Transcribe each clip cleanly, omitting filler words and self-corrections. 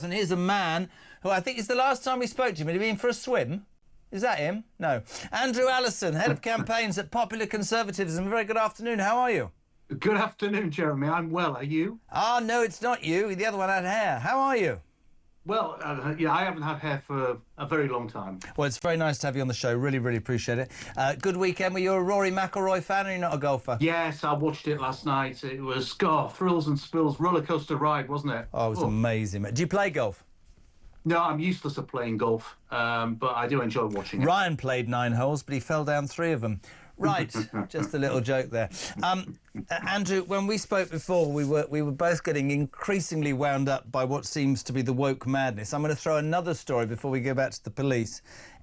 And here's a man who I think is the last time we spoke to him. Had he been for a swim? Is that him? No. Andrew Allison, Head of Campaigns at Popular Conservatism. Very good afternoon. How are you? Good afternoon, Jeremy. I'm well. Are you? Ah, no, it's not you. The other one had hair. How are you? Well, yeah, I haven't had hair for a very long time. Well, it's very nice to have you on the show. Really, really appreciate it. Good weekend. Were you a Rory McIlroy fan or are you not a golfer? Yes, I watched it last night. It was, thrills and spills, rollercoaster ride, wasn't it? Oh, it was amazing. Do you play golf? No, I'm useless at playing golf, but I do enjoy watching it. Ryan played 9 holes, but he fell down 3 of them. Right, just a little joke there. Andrew, when we spoke before, we were both getting increasingly wound up by what seems to be the woke madness. I'm going to throw another story before we go back to the police.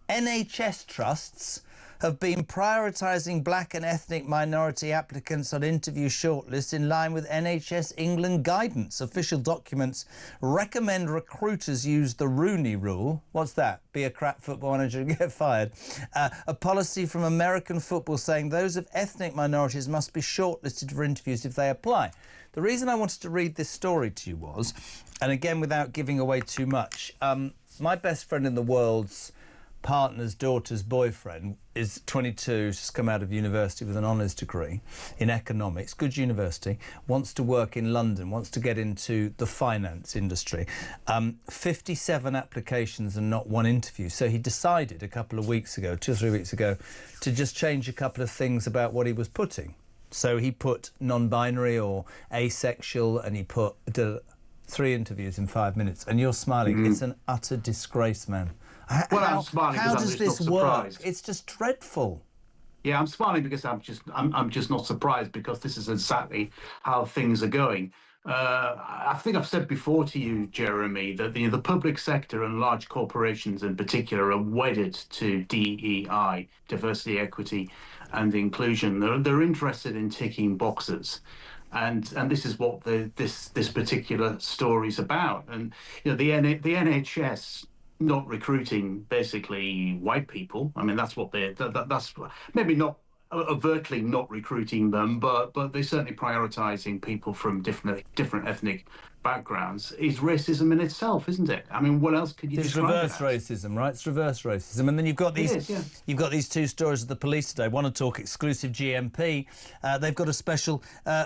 NHS trusts have been prioritising black and ethnic minority applicants on interview shortlists in line with NHS England guidance. Official documents recommend recruiters use the Rooney Rule. What's that? Be a crap football manager and get fired. A policy from American football saying those of ethnic minorities must be shortlisted for interviews if they apply. The reason I wanted to read this story to you was, and again without giving away too much, my best friend in the world's partner's daughter's boyfriend is 22, just come out of university with an honours degree in economics, good university, wants to work in London, wants to get into the finance industry. 57 applications and not 1 interview. So he decided a couple of weeks ago, 2 or 3 weeks ago, to just change a couple of things about what he was putting. So he put non-binary or asexual, and he put 3 interviews in 5 minutes. And you're smiling. It's an utter disgrace, man. I'm smiling how because does this work? It's just dreadful. Yeah, I'm smiling because I'm just not surprised, because this is exactly how things are going. I think I've said before to you, Jeremy, that the public sector and large corporations in particular are wedded to DEI, diversity, equity, and inclusion. They're interested in ticking boxes. And this is what this particular story's about. And you know, the NHS not recruiting basically white people. I mean, that's what that's maybe not overtly not recruiting them, but they're certainly prioritising people from different ethnic backgrounds. Is racism in itself, isn't it? I mean, what else could you describe? It's reverse racism, right? It's reverse racism. And then you've got these you've got these 2 stories of the police today. One to talk exclusive GMP. They've got a special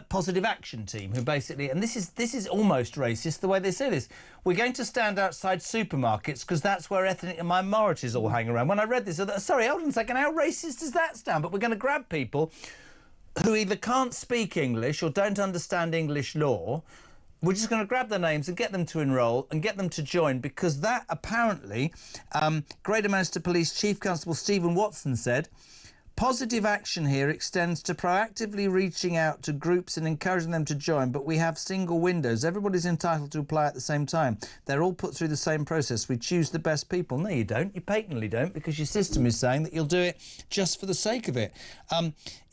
positive action team who basically, and this is almost racist the way they say this. We're going to stand outside supermarkets because that's where ethnic minorities all hang around. When I read this, I thought, sorry, hold on a second, how racist does that sound? But we're going to grab people who either can't speak English or don't understand English law. We're just going to grab their names and get them to enrol and get them to join, because that apparently, Greater Manchester Police Chief Constable Stephen Watson said, positive action here extends to proactively reaching out to groups and encouraging them to join, but we have single windows. Everybody's entitled to apply at the same time. They're all put through the same process. We choose the best people. No, you don't. You patently don't, because your system is saying that you'll do it just for the sake of it.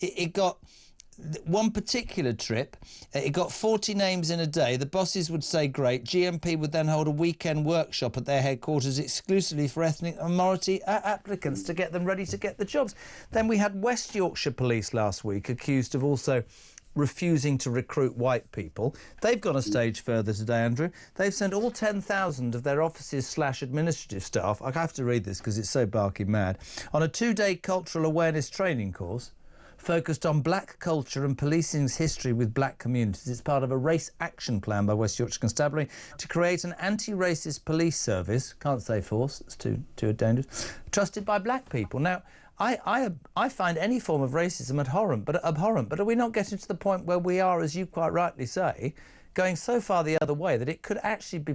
It got... One particular trip, it got 40 names in a day. The bosses would say great. GMP would then hold a weekend workshop at their headquarters exclusively for ethnic minority applicants to get them ready to get the jobs. Then we had West Yorkshire Police last week accused of also refusing to recruit white people. They've gone a stage further today, Andrew. They've sent all 10,000 of their offices/administrative staff, I have to read this because it's so barking mad, on a 2-day cultural awareness training course focused on black culture and policing's history with black communities. It's part of a race action plan by West Yorkshire Constabulary to create an anti-racist police service, can't say force, it's too dangerous, trusted by black people. Now, I find any form of racism abhorrent, but are we not getting to the point where we are, as you quite rightly say, going so far the other way that it could actually be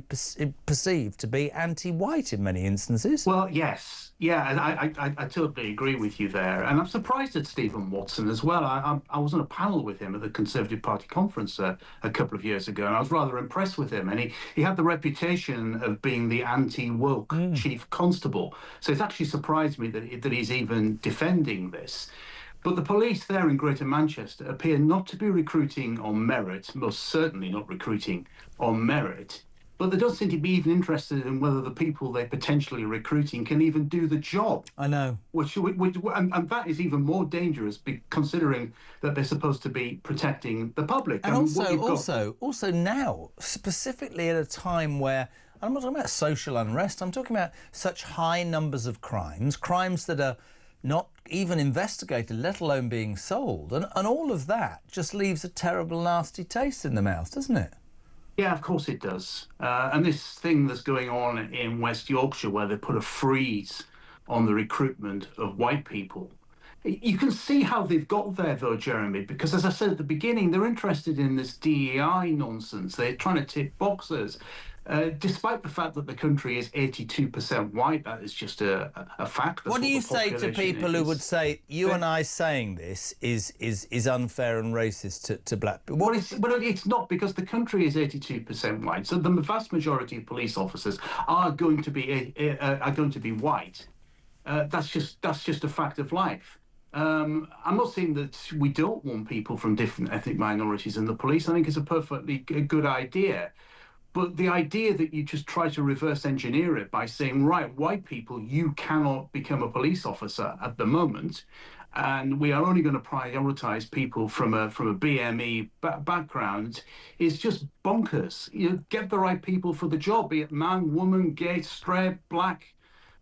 perceived to be anti-white in many instances? Well, yes. Yeah, and I totally agree with you there. And I'm surprised at Stephen Watson as well. I was on a panel with him at the Conservative Party conference a couple of years ago, and I was rather impressed with him. And he had the reputation of being the anti-woke chief constable. So it's actually surprised me that he's even defending this. But the police there in Greater Manchester appear not to be recruiting on merit, most certainly not recruiting on merit. But they don't seem to be even interested in whether the people they're potentially recruiting can even do the job. I know. And that is even more dangerous, considering that they're supposed to be protecting the public. And also now, specifically at a time where I'm not talking about social unrest, I'm talking about such high numbers of crimes that are not even investigated, let alone being sold. And all of that just leaves a terrible, nasty taste in the mouth, doesn't it? Yeah, of course it does. And this thing that's going on in West Yorkshire, where they put a freeze on the recruitment of white people, you can see how they've got there, though, Jeremy, because as I said at the beginning, they're interested in this DEI nonsense. They're trying to tick boxes. Despite the fact that the country is 82% white, that is just a fact. What do you say to people who would say, you and I saying this is unfair and racist to black people? Well, it's not, because the country is 82% white. So the vast majority of police officers are going to be white. That's just a fact of life. I'm not saying that we don't want people from different ethnic minorities in the police. I think it's a perfectly good idea. But the idea that you just try to reverse engineer it by saying, right, white people, you cannot become a police officer at the moment, and we are only going to prioritise people from a BME background, is just bonkers. Get the right people for the job, be it man, woman, gay, straight, black,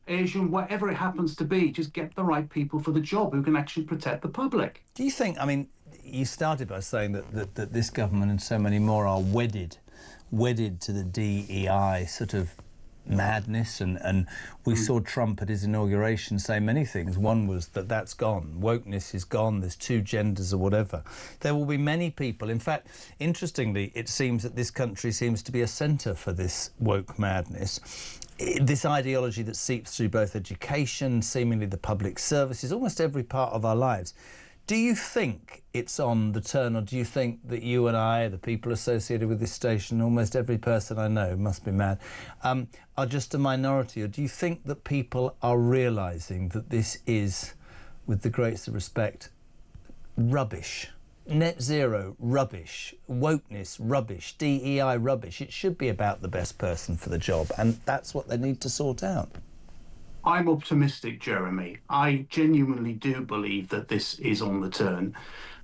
Asian, whatever it happens to be. Just get the right people for the job who can actually protect the public. Do you think, I mean, you started by saying that this government and so many more are wedded to the DEI sort of madness, and we saw Trump at his inauguration say many things. One was that's gone, wokeness is gone, there's two genders or whatever. There will be many people. In fact, interestingly, it seems that this country seems to be a centre for this woke madness. This ideology that seeps through both education, seemingly the public services, almost every part of our lives. Do you think it's on the turn, or do you think that you and I, the people associated with this station, almost every person I know, must be mad, are just a minority? Or do you think that people are realising that this is, with the greatest of respect, rubbish? Net zero, rubbish. Wokeness, rubbish. DEI, rubbish. It should be about the best person for the job, and that's what they need to sort out. I'm optimistic, Jeremy. I genuinely do believe that this is on the turn.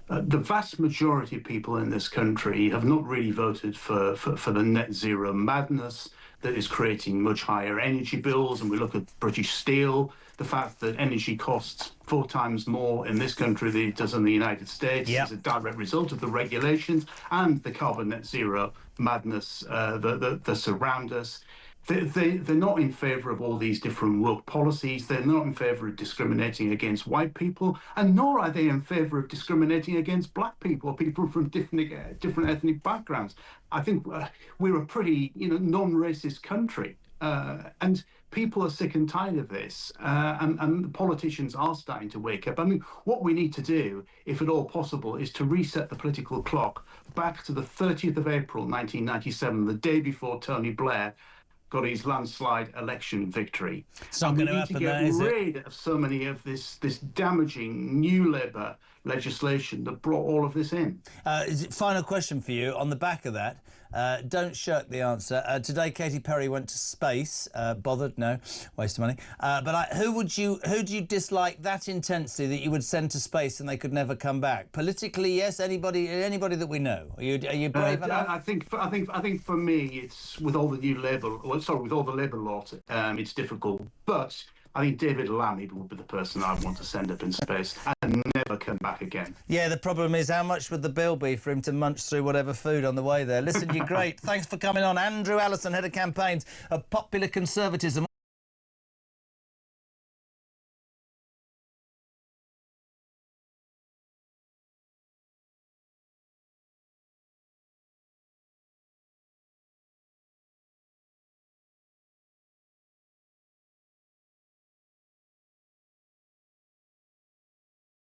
The vast majority of people in this country have not really voted for the net zero madness that is creating much higher energy bills. And we look at British Steel, the fact that energy costs 4 times more in this country than it does in the United States is a direct result of the regulations and the carbon net zero madness that surround us. They're not in favour of all these different woke policies. They're not in favour of discriminating against white people, and nor are they in favour of discriminating against black people, people from different ethnic backgrounds. I think we're a pretty, non-racist country, and people are sick and tired of this, and the politicians are starting to wake up. I mean, what we need to do, if at all possible, is to reset the political clock back to the 30th of April 1997, the day before Tony Blair got his landslide election victory. It's not going to happen, that, is it? We need to get rid of so many of this damaging new Labour legislation that brought all of this in. Final question for you on the back of that. Don't shirk the answer. Today, Katy Perry went to space. Bothered? No, waste of money. But who do you dislike that intensely that you would send to space and they could never come back? Politically, yes. Anybody that we know. Are you brave enough? I think for me, it's with all the new Labour. With all the Labour lot, it's difficult. But I think David Lammy would be the person I'd want to send up in space and never come back again. Yeah, the problem is, how much would the bill be for him to munch through whatever food on the way there? Listen, you're great. Thanks for coming on. Andrew Allison, Head of Campaigns of Popular Conservatism.